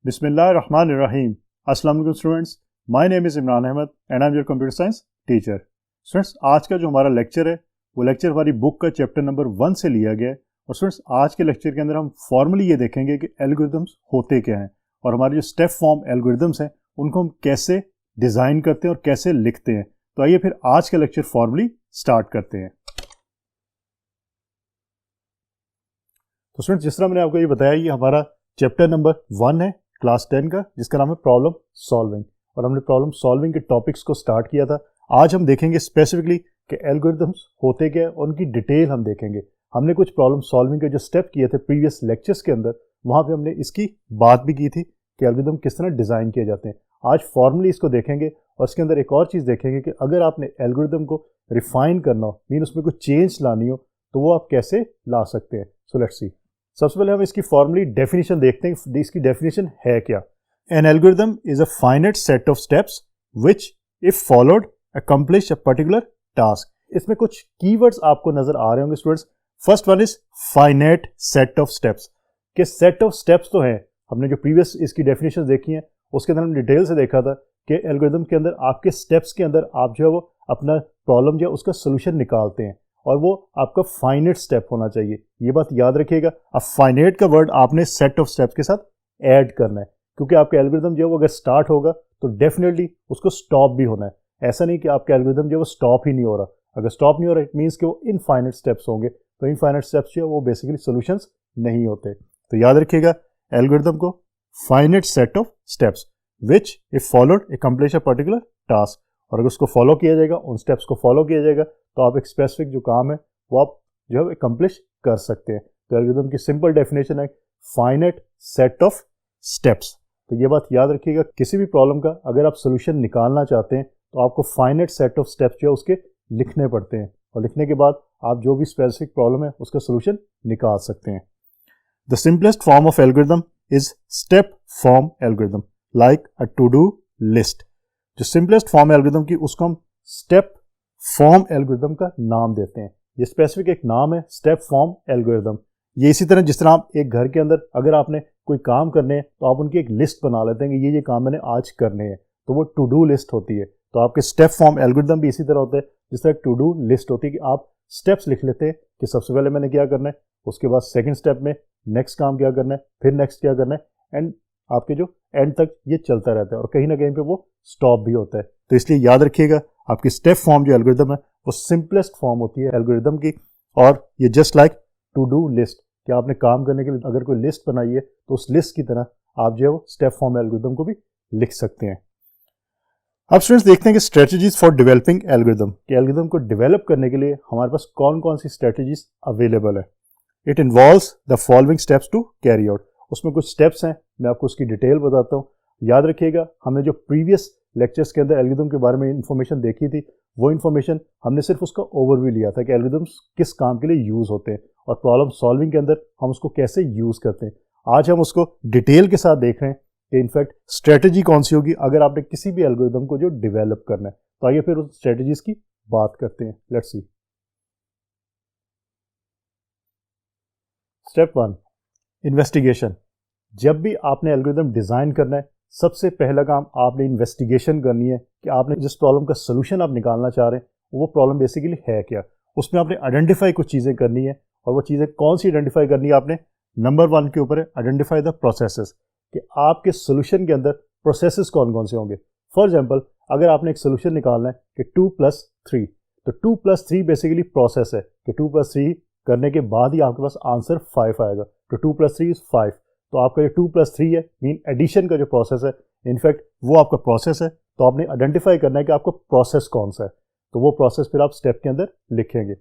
बिस्मिल्लाहिर्रहमानिर्रहीम। अस्सलाम वालेकुम students, my name is Imran Ahmed and I am your computer science teacher. Students, आज का जो हमारा लेक्चर है वो लेक्चर हमारी बुक का चैप्टर नंबर 1 से लिया गया है। और स्टूडेंट्स, आज के लेक्चर के अंदर हम फॉर्मली ये देखेंगे कि एल्गोरिदम्स होते क्या हैं और हमारे जो स्टेप फॉर्म एल्गोरिदम्स हैं उनको हम कैसे डिज़ाइन करते हैं और कैसे लिखते हैं। तो आइए फिर आज का लेक्चर फॉर्मली स्टार्ट करते हैं। तो स्टूडेंट्स, जिस तरह मैंने आपको ये बताया, ये हमारा चैप्टर नंबर 1 है क्लास 10 का, जिसका नाम है प्रॉब्लम सॉल्विंग। और हमने प्रॉब्लम सॉल्विंग के टॉपिक्स को स्टार्ट किया था। आज हम देखेंगे स्पेसिफिकली कि एल्गोरिदम्स होते क्या है और उनकी डिटेल हम देखेंगे। हमने कुछ प्रॉब्लम सॉल्विंग के जो स्टेप किए थे प्रीवियस लेक्चर्स के अंदर, वहाँ पे हमने इसकी बात भी की थी कि एल्गोरिदम किस तरह डिज़ाइन किए जाते हैं। आज फॉर्मली इसको देखेंगे और इसके अंदर एक और चीज़ देखेंगे कि अगर आपने एल्गोरिदम को रिफाइन करना हो, मीन उसमें कुछ चेंज लानी हो, तो वो आप कैसे ला सकते हैं। So let's see. सबसे पहले हम इसकी फॉर्मली डेफिनेशन देखते हैं। इसकी डेफिनेशन है क्या? N algorithm is a finite set of steps which if followed accomplish a particular task. इसमें कुछ कीवर्ड्स आपको नजर आ रहे होंगे students. First one is finite set of steps. के सेट ऑफ स्टेप्स तो हैं, हमने जो प्रीवियस इसकी डेफिनेशन देखी हैं उसके अंदर हमने डिटेल से देखा था कि एल्गोरिदम के अंदर आपके स्टेप्स के अंदर आप जो है वो अपना प्रॉब्लम जो है उसका सोल्यूशन निकालते हैं और वो आपका फाइनाइट स्टेप होना चाहिए। ये बात याद रखिएगा। अब फाइनाइट का वर्ड आपने सेट ऑफ स्टेप्स के साथ ऐड करना है, क्योंकि आपका एल्गोरिदम जो है वो अगर स्टार्ट होगा तो डेफिनेटली उसको स्टॉप भी होना है। ऐसा नहीं कि आपका एल्गोरिदम जो है वो स्टॉप ही नहीं हो रहा। अगर स्टॉप नहीं हो रहा इट मीन्स कि वो इनफाइनाइट स्टेप्स होंगे, तो इनफाइनाइट स्टेप्स जो है वो बेसिकली सोल्यूशंस नहीं होते। तो याद रखिएगा एल्गोरिदम को finite set of steps which if followed accomplish a particular task. और अगर उसको फॉलो किया जाएगा, उन स्टेप्स को फॉलो किया जाएगा, तो आप एक स्पेसिफिक जो काम है वो आप जो है अकम्प्लिश कर सकते हैं। तो एल्गोरिदम की सिंपल डेफिनेशन है फाइनाइट सेट ऑफ स्टेप्स। तो ये बात याद रखिएगा, किसी भी प्रॉब्लम का अगर आप सोल्यूशन निकालना चाहते हैं तो आपको फाइनाइट सेट ऑफ स्टेप्स जो है उसके लिखने पड़ते हैं, और लिखने के बाद आप जो भी स्पेसिफिक प्रॉब्लम है उसका सोल्यूशन निकाल सकते हैं। The simplest form of algorithm is step form algorithm like a to do list. जो सिंपलेस्ट फॉर्म एल्गोरिदम की उसको हम स्टेप फॉर्म एल्गोरिदम का नाम देते हैं। ये स्पेसिफिक एक नाम है, स्टेप फॉर्म एल्गोरिदम। ये इसी तरह जिस तरह आप एक घर के अंदर अगर आपने कोई काम करने हैं तो आप उनकी एक लिस्ट बना लेते हैं कि ये काम मैंने आज करने हैं, तो वो टू डू लिस्ट होती है। तो आपके स्टेप फॉर्म एल्गोरिदम भी इसी तरह होते हैं जिस तरह टू डू लिस्ट होती है कि आप स्टेप्स लिख लेते हैं कि सबसे पहले मैंने क्या करना है, उसके बाद सेकेंड स्टेप में नेक्स्ट काम क्या करना है, फिर नेक्स्ट क्या करना है, एंड आपके जो एंड तक ये चलता रहता है और कहीं ना कहीं पे वो स्टॉप भी होता है। तो इसलिए याद रखिएगा आपकी स्टेप फॉर्म जो एल्गोरिदम है वो सिंपलेस्ट फॉर्म होती है एल्गोरिदम की। और ये just like to do list, कि आपने काम करने के लिए अगर कोई लिस्ट बनाई है तो उस लिस्ट की तरह आप जो है वो स्टेप फॉर्म एल्गोरिदम को भी लिख सकते हैं। अब स्टूडेंट्स देखते हैं कि स्ट्रेटजीज फॉर डेवलपिंग एल्गोरिदम, कि एल्गोरिदम को डेवलप करने के लिए हमारे पास कौन कौन सी स्ट्रेटजीज अवेलेबल है। It involves the following steps to carry out. उसमें कुछ स्टेप्स हैं, मैं आपको उसकी डिटेल बताता हूँ। याद रखिएगा, हमने जो प्रीवियस लेक्चर्स के अंदर एल्गोरिदम के बारे में इंफॉर्मेशन देखी थी, वो इंफॉर्मेशन हमने सिर्फ उसका ओवरव्यू लिया था कि एल्गोरिदम्स किस काम के लिए यूज़ होते हैं और प्रॉब्लम सॉल्विंग के अंदर हम उसको कैसे यूज़ करते हैं। आज हम उसको डिटेल के साथ देख रहे हैं कि इनफैक्ट स्ट्रेटजी कौन सी होगी अगर आपने किसी भी एल्गोरिदम को जो डेवलप करना है। तो आइए फिर उस स्ट्रेटजीज की बात करते हैं। Let's see. Step 1, investigation. जब भी आपने एल्गोरिदम डिज़ाइन करना है, सबसे पहला काम आपने इन्वेस्टिगेशन करनी है कि आपने जिस प्रॉब्लम का सोल्यूशन आप निकालना चाह रहे हैं वो प्रॉब्लम बेसिकली है क्या। उसमें आपने आइडेंटिफाई कुछ चीज़ें करनी है, और वो चीज़ें कौन सी आइडेंटिफाई करनी है आपने, नंबर 1 के ऊपर है आइडेंटिफाई द प्रोसेसेस, कि आपके सोल्यूशन के अंदर प्रोसेसेस कौन कौन से होंगे। फॉर एग्जाम्पल, अगर आपने एक सोल्यूशन निकालना है कि 2+3, तो 2+3 बेसिकली प्रोसेस है कि 2+3 करने के बाद ही आपके पास आंसर 5 आएगा। तो 2+3 इज 5। तो आपका जो 2+3 है मीन एडिशन का जो प्रोसेस है, इनफैक्ट वो आपका प्रोसेस है। तो आपने आइडेंटिफाई करना है कि आपका प्रोसेस कौन सा है, तो वो प्रोसेस फिर आप स्टेप के अंदर लिखेंगे।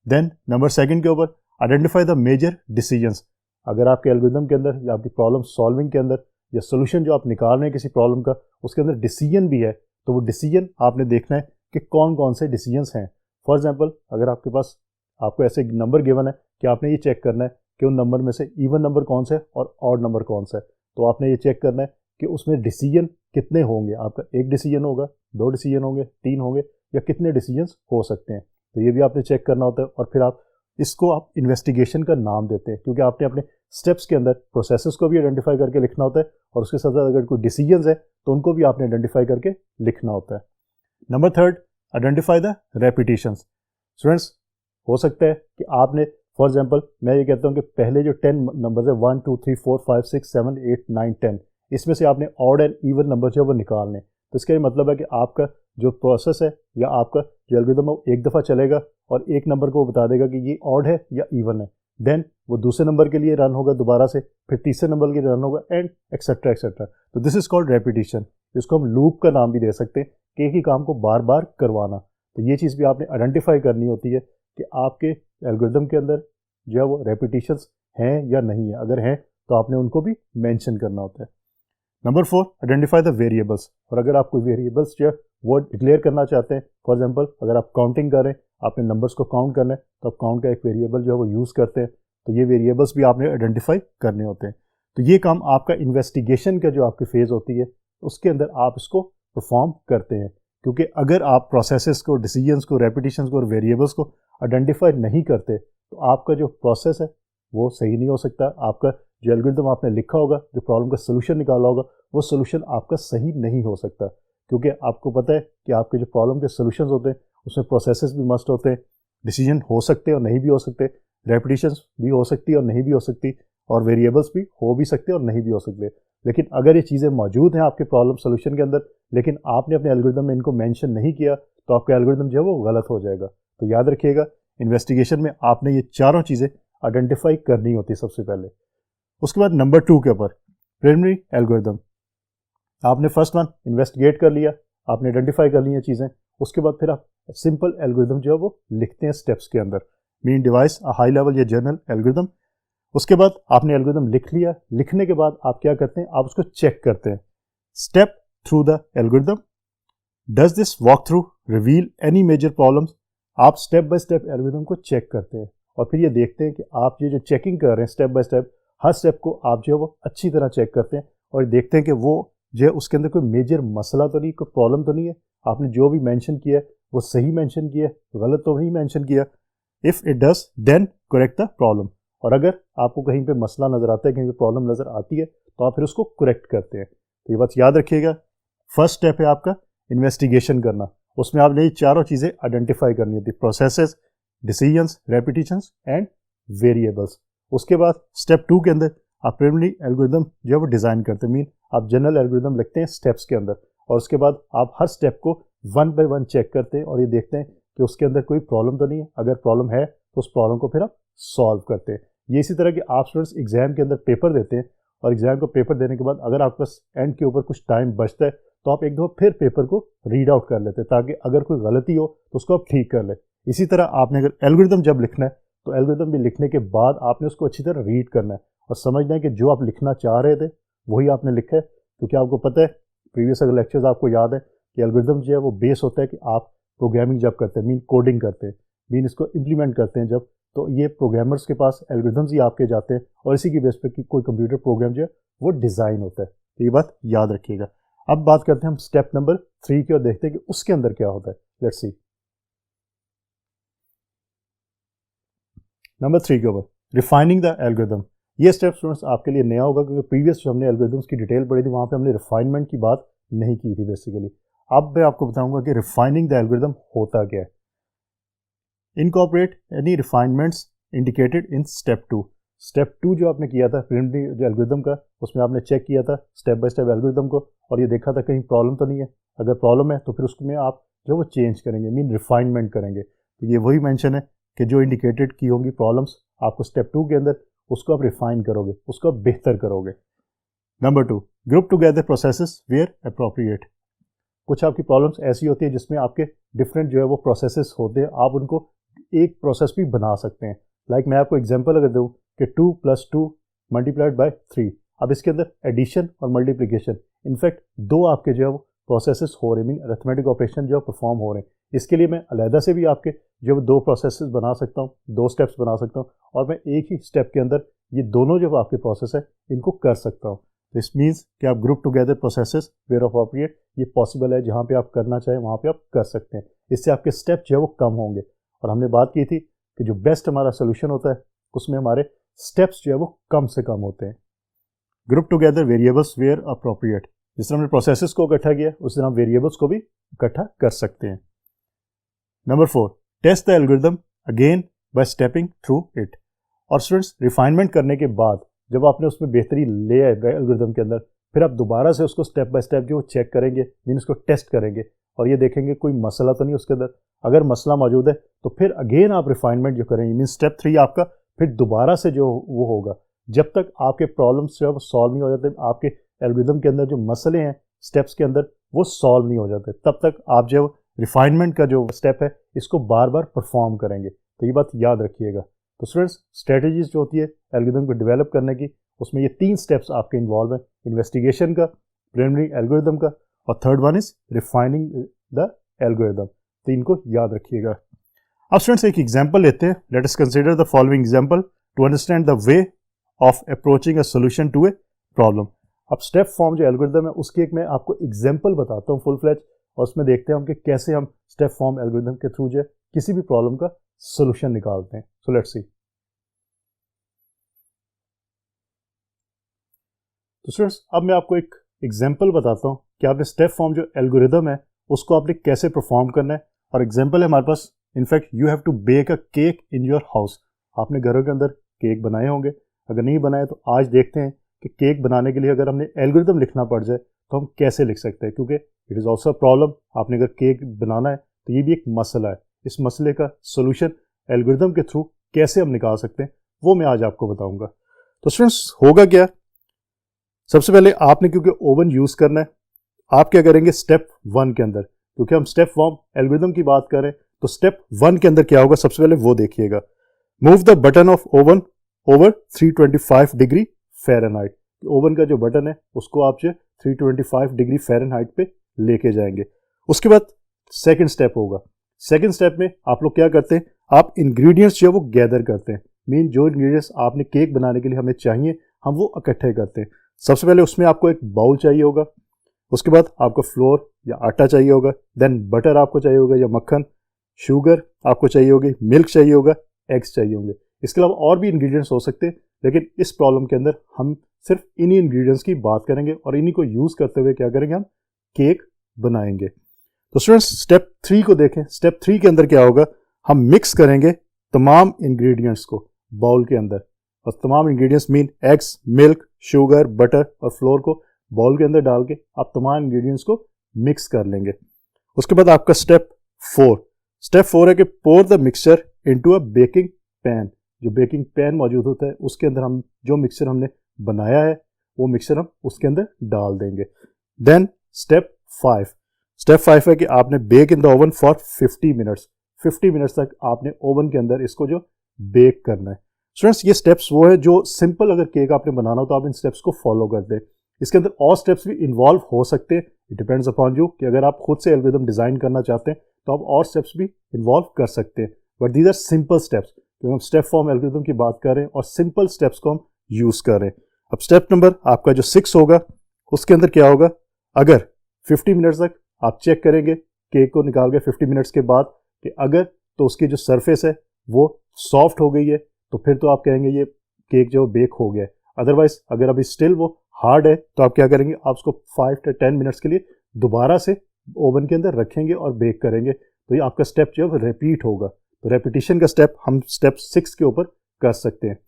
देन नंबर 2 के ऊपर आइडेंटिफाई द मेजर डिसीजंस। अगर आपके एल्गोरिदम के अंदर या आपकी प्रॉब्लम सॉल्विंग के अंदर या सोल्यूशन जो आप निकाल रहे हैं किसी प्रॉब्लम का, उसके अंदर डिसीजन भी है, तो वो डिसीजन आपने देखना है कि कौन कौन से डिसीजंस हैं। फॉर एग्जाम्पल, अगर आपके पास आपको ऐसे नंबर गिवन है कि आपने ये चेक करना है कि उन नंबर में से इवन नंबर कौन सा है और ऑड नंबर कौन सा है, तो आपने ये चेक करना है कि उसमें डिसीजन कितने होंगे। आपका एक डिसीजन होगा, 2 डिसीजन होंगे, 3 होंगे, या कितने डिसीजंस हो सकते हैं। तो ये भी आपने चेक करना होता है, और फिर आप इसको आप इन्वेस्टिगेशन का नाम देते हैं, क्योंकि आपने अपने स्टेप्स के अंदर प्रोसेसेस को भी आइडेंटिफाई करके लिखना होता है और उसके साथ साथ अगर कोई डिसीजंस है तो उनको भी आपने आइडेंटिफाई करके लिखना होता है। Number third, identify the repetitions. Students, हो सकता है कि आपने फॉर एग्जांपल मैं ये कहता हूँ कि पहले जो 10 नंबर्स है 1 2 3 4 5 6 7 8 9 10, इसमें से आपने ऑड एंड इवन नंबर जो है वो निकालने। तो इसका ये मतलब है कि आपका जो प्रोसेस है या आपका जो एल्गोरिथम है वो एक दफ़ा चलेगा और एक नंबर को बता देगा कि ये ऑड है या इवन है, देन वो दूसरे नंबर के लिए रन होगा दोबारा से, फिर तीसरे नंबर के लिए रन होगा एंड एक्सेट्रा एक्सेट्रा। तो दिस इज कॉल्ड रेपिटेशन। इसको हम लूप का नाम भी दे सकते हैं कि एक ही काम को बार बार करवाना। तो ये चीज़ भी आपने आइडेंटिफाई करनी होती है कि आपके एल्गोरिथम के अंदर जो है वो रेपिटेशंस हैं या नहीं है। अगर हैं तो आपने उनको भी मेंशन करना होता है। Number 4, identify the variables. और अगर आप कोई वेरिएबल्स जो है वो डिक्लेयर करना चाहते हैं, फॉर एग्जांपल अगर आप काउंटिंग कर रहे हैं, आपने नंबर्स को काउंट करना है, तो आप काउंट का एक वेरिएबल जो है वो यूज़ करते हैं। तो ये वेरिएबल्स भी आपने आइडेंटिफाई करने होते हैं। तो ये काम आपका इन्वेस्टिगेशन का जो आपकी फेज़ होती है उसके अंदर आप इसको परफॉर्म करते हैं। क्योंकि अगर आप प्रोसेसेस को, डिसीजंस को, रेपिटेशंस को और वेरिएबल्स को आइडेंटिफाई नहीं करते तो आपका जो प्रोसेस है वो सही नहीं हो सकता। आपका जो एल्गोरिथम आपने लिखा होगा, जो प्रॉब्लम का सोल्यूशन निकाला होगा, वो सोल्यूशन आपका सही नहीं हो सकता। क्योंकि आपको पता है कि आपके जो प्रॉब्लम के सोल्यूशंस होते हैं उसमें प्रोसेसेस भी मस्ट होते हैं, डिसीजन हो सकते हैं और नहीं भी हो सकते, रेपिटेशंस भी हो सकती है और नहीं भी हो सकती, और वेरिएबल्स भी हो भी सकते हैं और नहीं भी हो सकते। लेकिन अगर ये चीज़ें मौजूद हैं आपके प्रॉब्लम सोल्यूशन के अंदर, लेकिन आपने अपने एल्गोरिथम में इनको मेंशन नहीं किया, तो आपका एल्गोरिथम जो है वो गलत हो जाएगा। तो याद रखिएगा, इन्वेस्टिगेशन में आपने ये चारों चीज़ें आइडेंटिफाई करनी होती है सबसे पहले। उसके बाद नंबर 2 के ऊपर प्रिलिमिनरी एल्गोरिथम। आपने फर्स्ट वन इन्वेस्टिगेट कर लिया, आपने आइडेंटिफाई कर ली ये चीज़ें, उसके बाद फिर आप सिंपल एल्गोरिथम जो है वो लिखते हैं स्टेप्स के अंदर, mean device a high level या जनरल एल्गोरिथम। उसके बाद आपने एल्गोरिथम लिख लिया, लिखने के बाद आप क्या करते हैं, आप उसको चेक करते हैं। Step through the algorithm, does this walk through reveal any major problems. आप स्टेप बाय स्टेप एल्गोरिथम को चेक करते हैं और फिर ये देखते हैं कि आप ये जो चेकिंग कर रहे हैं step by step, her step को आप जो है वो अच्छी तरह चेक करते हैं और देखते हैं कि वो जो है उसके अंदर कोई मेजर मसला तो नहीं, कोई प्रॉब्लम तो नहीं है, आपने जो भी मेंशन किया है वो सही मेंशन किया है, गलत तो नहीं मेंशन किया। If it does then correct the problem. और अगर आपको कहीं पे मसला नज़र आता है, कहीं पे प्रॉब्लम नज़र आती है, तो आप फिर उसको करेक्ट करते हैं। तो ये बात याद रखिएगा, फर्स्ट स्टेप है आपका इन्वेस्टिगेशन करना। उसमें आपने ये चारों चीज़ें आइडेंटिफाई करनी होती है, processes, decisions, repetitions and variables. उसके बाद स्टेप 2 के अंदर आप प्रिलिमिनरी एल्गोरिथम जो है वो डिज़ाइन करते हैं, मीन आप जनरल एल्गोरिथम लिखते हैं स्टेप्स के अंदर, और उसके बाद आप हर स्टेप को 1 बाय 1 चेक करते हैं और ये देखते हैं कि उसके अंदर कोई प्रॉब्लम तो नहीं है। अगर प्रॉब्लम है तो उस प्रॉब्लम को फिर आप सॉल्व करते हैं। ये इसी तरह कि आप स्टूडेंट्स एग्जाम के अंदर पेपर देते हैं और एग्जाम को पेपर देने के बाद अगर आपके पास एंड के ऊपर कुछ टाइम बचता है तो आप एक दो फिर पेपर को रीड आउट कर लेते हैं, ताकि अगर कोई गलती हो तो उसको आप ठीक कर ले। इसी तरह आपने अगर एल्गोरिथम जब लिखना है तो एल्गोरिथम भी लिखने के बाद आपने उसको अच्छी तरह रीड करना है और समझना है कि जो आप लिखना चाह रहे थे वही आपने लिखा है। क्योंकि आपको पता है, प्रीवियस अगर लेक्चर्स आपको याद है कि एल्गोरिथम जो है वो बेस होता है कि आप प्रोग्रामिंग जब करते हैं, मीन कोडिंग करते हैं, मीन इसको इम्प्लीमेंट करते हैं जब, तो ये प्रोग्रामर्स के पास एल्गोरिथम्स ही आपके जाते हैं और इसी की बेस पे कोई कंप्यूटर प्रोग्राम जो है वो डिज़ाइन होता है। तो ये बात याद रखिएगा। अब बात करते हैं हम स्टेप नंबर 3 की और देखते हैं कि उसके अंदर क्या होता है। लेट्स सी नंबर 3 के ऊपर रिफाइनिंग द एल्गोरिथम। ये स्टेप स्टूडेंट्स आपके लिए नया होगा क्योंकि प्रीवियस जो हमने एल्गोरिथम्स की डिटेल पढ़ी थी वहाँ पे हमने रिफाइनमेंट की बात नहीं की थी बेसिकली। अब मैं आपको बताऊंगा कि रिफाइनिंग द एल्गोरिथम होता क्या है। Incorporate any refinements indicated in step 2। Step 2 जो आपने किया था प्रिलिमिनरी जो एल्गोरिथम का, उसमें आपने चेक किया था स्टेप बाय स्टेप एल्गोरिथम को और ये देखा था कहीं प्रॉब्लम तो नहीं है। अगर प्रॉब्लम है तो फिर उसमें आप जो वो चेंज करेंगे, मीन रिफाइनमेंट करेंगे। तो ये वही मेंशन है कि जो इंडिकेटेड की होंगी प्रॉब्लम्स आपको स्टेप 2 के अंदर, उसको आप रिफाइन करोगे, उसको आप बेहतर करोगे। Number 2, group together processes where appropriate. कुछ आपकी प्रॉब्लम्स ऐसी होती है जिसमें आपके डिफरेंट जो है वो प्रोसेसेस होते हैं, आप उनको एक प्रोसेस भी बना सकते हैं। लाइक मैं आपको एग्जांपल अगर दूं कि 2 + 2 मल्टीप्लाइड बाय 3, अब इसके अंदर एडिशन और मल्टीप्लिकेशन, इनफैक्ट दो आपके जो है वो प्रोसेसेस हो रहे हैं, मीन अरिथमेटिक ऑपरेशन जो परफॉर्म हो रहे हैं। इसके लिए मैं अलहदा से भी आपके जो दो प्रोसेसेस बना सकता हूँ, दो स्टेप्स बना सकता हूँ और मैं एक ही स्टेप के अंदर ये दोनों जो आपके प्रोसेस है इनको कर सकता हूँ। दिस मीन्स कि आप group together processes where appropriate, ये पॉसिबल है, जहाँ पे आप करना चाहें वहाँ पे आप कर सकते हैं। इससे आपके स्टेप जो है वो कम होंगे। और हमने बात की थी कि जो बेस्ट हमारा सोल्यूशन होता है उसमें हमारे स्टेप्स जो है वो कम से कम होते हैं। Group together variables where appropriate. जिस तरह हमने प्रोसेसेस को इकट्ठा किया उस तरह हम वेरिएबल्स को भी इकट्ठा कर सकते हैं। Number 4, test the algorithm again by stepping through it. और स्टूडेंट्स, रिफाइनमेंट करने के बाद जब आपने उसमें बेहतरी ले आए एल्गोरिदम के अंदर, फिर आप दोबारा से उसको स्टेप बाय स्टेप जो चेक करेंगे, मीन उसको टेस्ट करेंगे और ये देखेंगे कोई मसला तो नहीं उसके अंदर। अगर मसला मौजूद है तो फिर अगेन आप रिफाइनमेंट जो करेंगे, मीन स्टेप 3 आपका फिर दोबारा से जो वो होगा, जब तक आपके प्रॉब्लम्स जो है वो सॉल्व नहीं हो जाते, आपके एल्गोरिदम के अंदर जो मसले हैं स्टेप्स के अंदर वो सॉल्व नहीं हो जाते, तब तक आप जो रिफाइनमेंट का जो स्टेप है इसको बार बार परफॉर्म करेंगे। तो ये बात याद रखिएगा। तो स्टूडेंट्स, स्ट्रेटजीज जो होती है एल्गोरिदम को डेवलप करने की, उसमें ये 3 स्टेप्स आपके इन्वॉल्व हैं, इन्वेस्टिगेशन का, प्रिलिमिनरी एल्गोरिदम का, और third one is refining the algorithm. तो इनको याद रखिएगा। अब स्टूडेंट्स एक एग्जांपल लेते हैं। Let us consider the following example to understand the way of approaching a solution to a problem. अब स्टेप फॉर्म जो एल्गोरिदम है उसकी एक मैं आपको एग्जांपल बताता हूँ फुल फ्लेज, और उसमें देखते हैं हम कि कैसे हम स्टेप फॉर्म एल्गोरिदम के थ्रू जो है किसी भी प्रॉब्लम का सॉल्यूशन निकालते हैं। So let's see. तो स्टूडेंट्स, अब मैं आपको एक एग्जांपल बताता हूँ कि आपने स्टेप फॉर्म जो एल्गोरिदम है उसको आपने कैसे परफॉर्म करना है। और एग्जांपल है हमारे पास, in fact you have to bake a cake in your house. आपने घरों के अंदर केक बनाए होंगे, अगर नहीं बनाए तो आज देखते हैं कि केक बनाने के लिए अगर हमने एल्गोरिदम लिखना पड़ जाए तो हम कैसे लिख सकते हैं, क्योंकि it is also a problem. आपने अगर केक बनाना है तो ये भी एक मसला है। इस मसले का सोल्यूशन एल्गोरिदम के थ्रू कैसे हम निकाल सकते हैं वो मैं आज आपको बताऊंगा। तो स्टूडेंट्स, होगा क्या, सबसे पहले आपने क्योंकि ओवन यूज़ करना है, आप क्या करेंगे स्टेप 1 के अंदर, क्योंकि हम स्टेप फॉर्म एल्गोरिदम की बात करें तो स्टेप 1 के अंदर क्या होगा, सबसे पहले वो देखिएगा। Move the button of oven over 325 degree Fahrenheit. Oven का जो बटन है उसको आप जो 325 डिग्री फ़ारेनहाइट पे लेके जाएंगे। उसके बाद सेकंड स्टेप होगा। सेकंड स्टेप में आप लोग क्या करते हैं, आप इंग्रेडिएंट्स जो है वो गैदर करते हैं, मीन जो इंग्रेडिएंट्स आपने केक बनाने के लिए हमें चाहिए हम वो इकट्ठे करते हैं। सबसे पहले उसमें आपको एक बाउल चाहिए होगा, उसके बाद आपको फ्लोर या आटा चाहिए होगा, देन बटर आपको चाहिए होगा या मक्खन, शुगर आपको चाहिए होगी, मिल्क चाहिए होगा, एग्स चाहिए होंगे। इसके अलावा और भी इंग्रेडिएंट्स हो सकते हैं, लेकिन इस प्रॉब्लम के अंदर हम सिर्फ इन्हीं इंग्रेडिएंट्स की बात करेंगे और इन्हीं को यूज़ करते हुए क्या करेंगे, हम केक बनाएंगे। तो स्टूडेंट्स, स्टेप 3 को देखें। स्टेप 3 के अंदर क्या होगा, हम मिक्स करेंगे तमाम इंग्रेडिएंट्स को बाउल के अंदर, और तमाम ingredients mean eggs, milk, sugar, butter और फ्लोर को बाउल के अंदर डाल के आप तमाम इंग्रेडिएंट्स को मिक्स कर लेंगे। उसके बाद आपका स्टेप 4 है कि pour the mixture into a baking pan. जो बेकिंग पैन मौजूद होता है उसके अंदर हम जो मिक्सचर हमने बनाया है वो मिक्सचर हम उसके अंदर डाल देंगे। देन स्टेप 5 है कि आपने bake in the oven for 50 minutes. 50 minutes तक आपने ओवन के अंदर इसको जो बेक करना है। स्टूडेंट्स, ये स्टेप्स वो है जो सिंपल अगर केक आपने बनाना हो तो आप इन स्टेप्स को फॉलो कर दें। इसके अंदर और स्टेप्स भी इन्वॉल्व हो सकते हैं, इट डिपेंड्स अपॉन यू, कि अगर आप खुद से एल्गोरिदम डिज़ाइन करना चाहते हैं तो आप और स्टेप्स भी इन्वॉल्व कर सकते हैं, but these are simple steps, क्योंकि हम स्टेप फॉर्म एल्गोरिदम की बात कर रहे हैं और सिंपल स्टेप्स को हम यूज़ कर रहे हैं। अब स्टेप नंबर आपका जो 6 होगा उसके अंदर क्या होगा, अगर 50 मिनट्स तक आप चेक करेंगे केक को निकाल के 50 मिनट्स के बाद कि अगर तो उसकी जो सरफेस है वो सॉफ्ट हो गई है तो फिर तो आप कहेंगे ये केक जो बेक हो गया है। अदरवाइज अगर अभी स्टिल वो हार्ड है तो आप क्या करेंगे, आप उसको 5 से 10 मिनट्स के लिए दोबारा से ओवन के अंदर रखेंगे और बेक करेंगे। तो ये आपका स्टेप जो है रिपीट होगा। तो रेपिटेशन का स्टेप हम स्टेप 6 के ऊपर कर सकते हैं।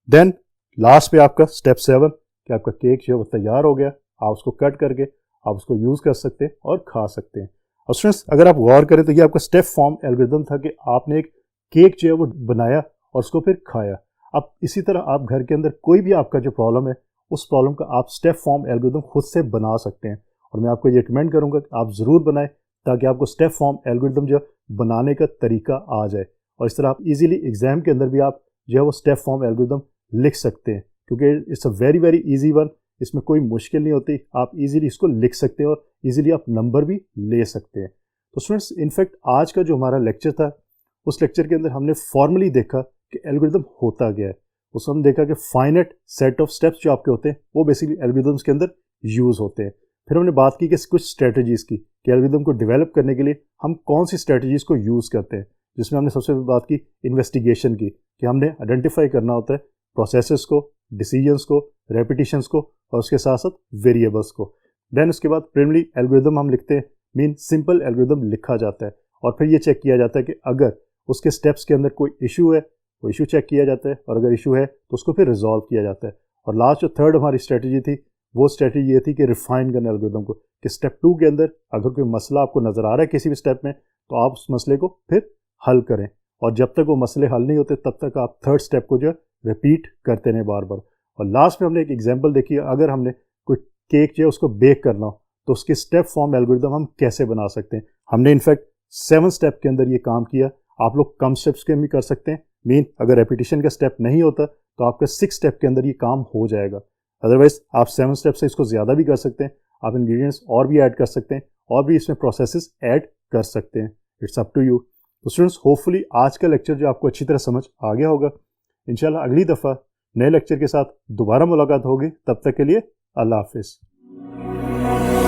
देन लास्ट पे आपका स्टेप 7 कि आपका केक जो है वो तैयार हो गया, आप उसको कट करके आप उसको यूज़ कर सकते हैं और खा सकते हैं। और स्टूडेंट्स, अगर आप गौर करें तो ये आपका स्टेप फॉर्म एल्गोरिदम था कि आपने एक केक जो है वो बनाया और उसको फिर खाया। अब इसी तरह आप घर के अंदर कोई भी आपका जो प्रॉब्लम है उस प्रॉब्लम का आप स्टेप फॉर्म एल्गोरिदम खुद से बना सकते हैं, और मैं आपको ये रिकमेंड करूंगा कि आप ज़रूर बनाएं ताकि आपको स्टेप फॉर्म एल्गोरिदम जो बनाने का तरीका आ जाए, और इस तरह आप इजीली एग्जाम के अंदर भी आप जो है वो स्टेप फॉर्म एल्गोरिदम लिख सकते हैं, क्योंकि it's a very very easy one. इसमें कोई मुश्किल नहीं होती, आप इजीली इसको लिख सकते हैं और इजीली आप नंबर भी ले सकते हैं। तो स्टूडेंट्स, इनफैक्ट आज का जो हमारा लेक्चर था उस लेक्चर के अंदर हमने फॉर्मली देखा कि एल्गोरिदम होता क्या है। उसमें हम देखा कि फाइनेट सेट ऑफ स्टेप्स जो आपके होते हैं वो बेसिकली एल्गोरिदम्स के अंदर यूज़ होते हैं। फिर हमने बात की कि कुछ स्ट्रेटजीज़ की कि एल्गोरिदम को डेवलप करने के लिए हम कौन सी स्ट्रेटजीज़ को यूज़ करते हैं, जिसमें हमने सबसे पहले बात की इन्वेस्टिगेशन की, कि हमने आइडेंटिफाई करना होता है प्रोसेसेस को, डिसीजंस को, रेपिटेशंस को और उसके साथ साथ वेरिएबल्स को। देन उसके बाद प्रिलिमिनरी एल्गोरिदम हम लिखते हैं, मीन सिंपल एल्गोरिदम लिखा जाता है और फिर ये चेक किया जाता है कि अगर उसके स्टेप्स के अंदर कोई इशू है, वो इशू चेक किया जाता है और अगर इशू है तो उसको फिर रिजॉल्व किया जाता है। और लास्ट जो थर्ड हमारी स्ट्रेटजी थी, वो स्ट्रेटजी ये थी कि रिफाइन करना एल्गोरिदम को, कि स्टेप 2 के अंदर अगर कोई मसला आपको नज़र आ रहा है किसी भी स्टेप में तो आप उस मसले को फिर हल करें, और जब तक वो मसले हल नहीं होते तब तक आप थर्ड स्टेप को जो है रिपीट करते रहें बार बार। और लास्ट में हमने एक एग्जांपल देखी है, अगर हमने कोई केक जो है उसको बेक करना हो तो उसके स्टेप फॉर्म एल्गोरिदम हम कैसे बना सकते हैं। हमने इनफैक्ट 7 स्टेप के अंदर ये काम किया। आप लोग कम स्टेप्स के भी कर सकते हैं, मीन अगर रेपिटेशन का स्टेप नहीं होता तो आपका 6 स्टेप के अंदर ये काम हो जाएगा। अदरवाइज आप 7 स्टेप से इसको ज़्यादा भी कर सकते हैं, आप इंग्रेडिएंट्स और भी ऐड कर सकते हैं और भी इसमें प्रोसेसेस ऐड कर सकते हैं। It's up to you. तो स्टूडेंट्स, होपफुली आज का लेक्चर जो आपको अच्छी तरह समझ आ गया होगा। इंशाल्लाह अगली दफ़ा नए लेक्चर के साथ दोबारा मुलाकात होगी। तब तक के लिए अल्लाह हाफिज़।